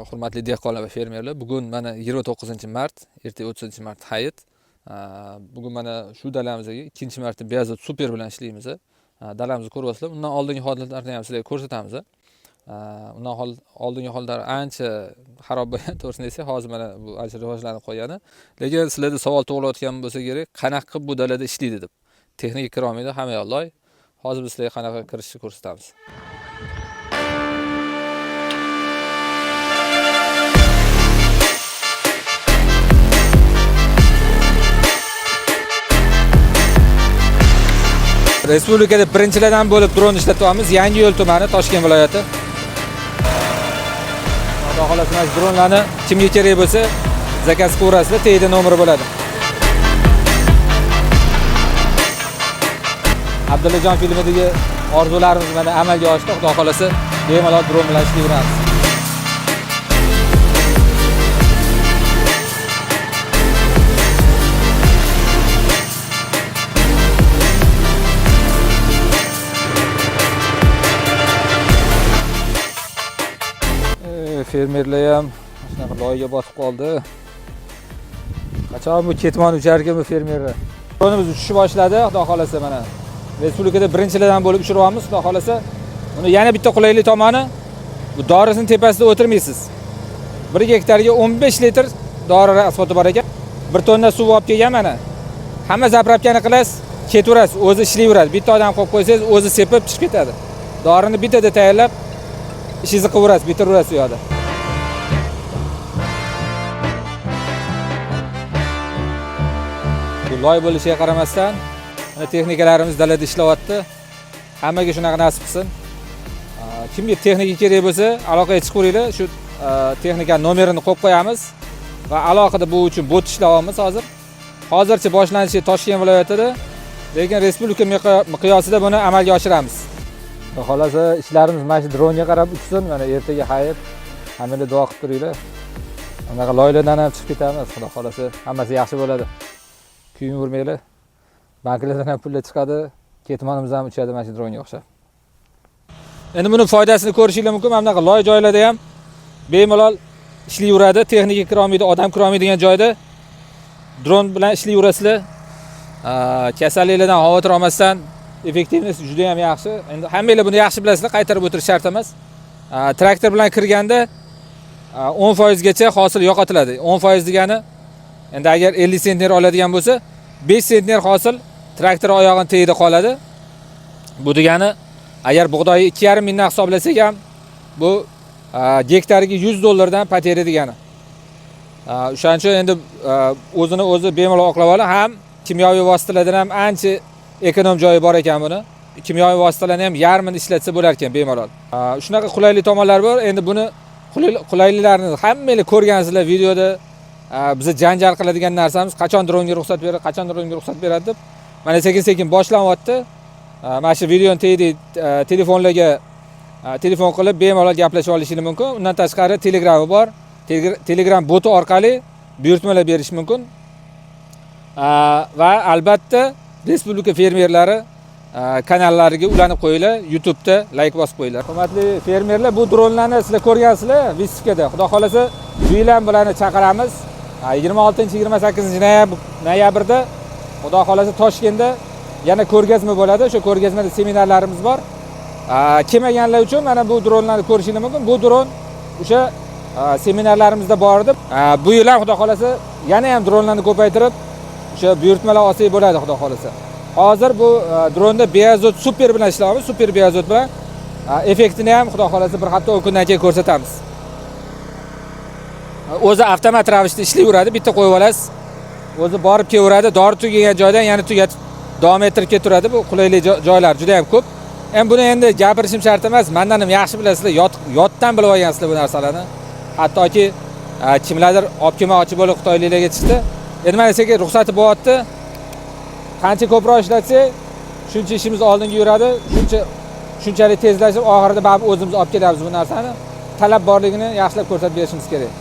Hurmatli dehqonlar va fermerlar, bugun mana 29-mart, ertaga 30-mart hayit. Bugun mana shu dalamizga ikkinchi marta Beyazot Super bilan ishlaymiz. Dalamizni ko'ryapsizlar. Undan oldingi holatlarni ham sizlarga ko'rsatamiz. Undan oldingi holatlar ancha xarob bo'lgan, to'g'risini aytsak, hozir mana bu ancha rivojlanib qolgani. Lekin sizlarda savol tug'ilayotgan bo'lsa kerak, qanaqa qilib bu dalada ishlaydi deb. Texnika kira olmaydi, hamma yo'lloy. Hozir biz sizlarga qanaqa kirishni ko'rsatamiz. Respublikada birinchilardan bo'lib dron ishlatyapmiz. Yangiyo'l tumani, Toshkent viloyati. Xudo xolasa mana dronlarni kimga kerak bo'lsa, zakaz qilaverasizlar, teyda nomeri bo'ladi. Abdullajon filmidagi orzularimiz mana amalga oshdi. Xudo xolasa bemalol dron bilan ishlayveramiz. Fermerlar ham shunaqa loyiga botib qoldi. Qachon bu ketmon ucharkan bu fermerlar. Dronimiz uchishni boshladi, xudo xolasa mana. Respublikada birinchilardan bo'lib ushiryapmiz, xudo xolasa. Uni yana bitta qulaylik tomoni, bu dorisining tepasida o'tirmaysiz. 1 gektarga 15 litr dori rasxoti bor ekan. 1 tonna suv olib kelgan mana. Hamma zapravkani qilasiz, ketaverasiz, o'zi ishlayveradi. Bitta odam qo'yib qo'ysangiz, o'zi sepib chiqib ketadi. Dorini bittada tayyorlab ishingizni qilaverasiz, bitiraverasiz u yoqda. Bu loy bo'lishiga qaramasdan, mana texnikalarimiz dalada ishlayapti. Hammaga shunaqa nasib qilsin. Kimga texnika kerak bo'lsa, aloqaga chiqaveringlar. Shu texnika nomerini qo'yib qo'yamiz va alohida bu uchun bot ishlayapmiz hozir. Hozircha boshlanishi Toshkent viloyatida, lekin respublika miqyosida buni amalga oshiramiz. Xolasa ishlarimiz mana shu dronga qarab uchsin, mana ertaga hayit. Hammalar duo qilib turinglar. Anaqa loylardan ham chiqib ketamiz, xudo xolasa hammasi yaxshi bo'ladi. Kuyinvermanglar. Banklardan ham pullar chiqadi, ketmonimiz ham uchadi mana shu dronga o'xshab. Endi buni foydasini ko'rishingiz mumkin. Mana bunaqa loy joylarda ham bemalol ishlayveradi. Texnika kira olmaydi, odam kira olmaydigan joyda dron bilan ishlayverasizlar. Kasalliklardan xavotir olmasdan effektivness juda ham yaxshi. Endi hammanglar buni yaxshi bilasizlar, qaytarib o'tirish shart emas. Traktor bilan kirganda 10% gacha hosil yo'qotiladi. 10% degani endi agar 50 sentner oladigan bo'lsa, 5 sentner hosil traktor oyog'ini tagida qoladi. Bu degani agar bug'doyi 2,5 mingdan hisoblasak ham bu gektariga $100 dan pateriya degani. O'shaning uchun endi o'zini o'zi bemalol oqlab oladi. Ham kimyoviy vositalardan ham ancha ekonom joyi bor ekan buni. Kimyoviy vositalarni ham yarmini ishlatsa bo'lar ekan bemalol. Shunaqa qulaylik tomonlari bor. Endi buni qulayliklarni hammanglar ko'rgansizlar videoda. Bizni janjal qiladigan narsamiz qachon dronga ruxsat beradi, qachon dronga ruxsat beradi deb. Mana sekin-sekin boshlanyapti. Mana shu videoni tagida telefonlarga telefon qilib bemalol gaplashib olishingiz mumkin. Undan tashqari Telegram'i bor. Telegram boti orqali buyurtmalar berish mumkin. Va albatta respublika fermerlari kanallariga ulanib qo'yinglar, YouTube'da like bosib qo'yinglar. Hurmatli fermerlar, bu dronlarni sizlar ko'rgansizlar Vistikada. Xudo xolasa uylar bularni chaqiramiz. 26-28 noyabrda xudo xolasa Toshkentda yana ko'rgazma bo'ladi. O'sha ko'rgazmada seminarlarimiz bor. Kelmaganlar uchun mana bu dronlarni ko'rishingiz mumkin. Bu dron o'sha seminarlarimizda bor edi. Bu yil ham xudo xolasa yana ham dronlarni ko'paytirib o'sha buyurtmalar olsak bo'ladi xudo xolasa. Hozir bu dronda Beyazot Super bilan ishlayapmiz. Super Beyazot bilan effektini ham xudo xolasa bir hafta 10 kundan keyin ko'rsatamiz. O'zi avtomat ravishda ishlayveradi, bitta qo'yib olasiz. O'zi borib kelaveradi, dori tugagan joydan yana tugatib davom ettirib ketaveradi. Bu qulaylik joylar juda ham ko'p. Buni endi gapirishim shart emas. Mendan ham yaxshi bilasizlar, yotdan bilib olgansizlar bu narsalarni. Hattoki kimlardir olib kelmoqchi bo'lib Xitoyliklarga chiqdi. Endi mana sizga ruxsati bo'lyapti. Qancha ko'proq ishlatsak, shuncha ishimiz oldinga yuradi, shunchalik tezlashib, oxirida baribir o'zimiz olib kelamiz bu narsani. Talab borligini yaxshilab ko'rsatib berishimiz kerak.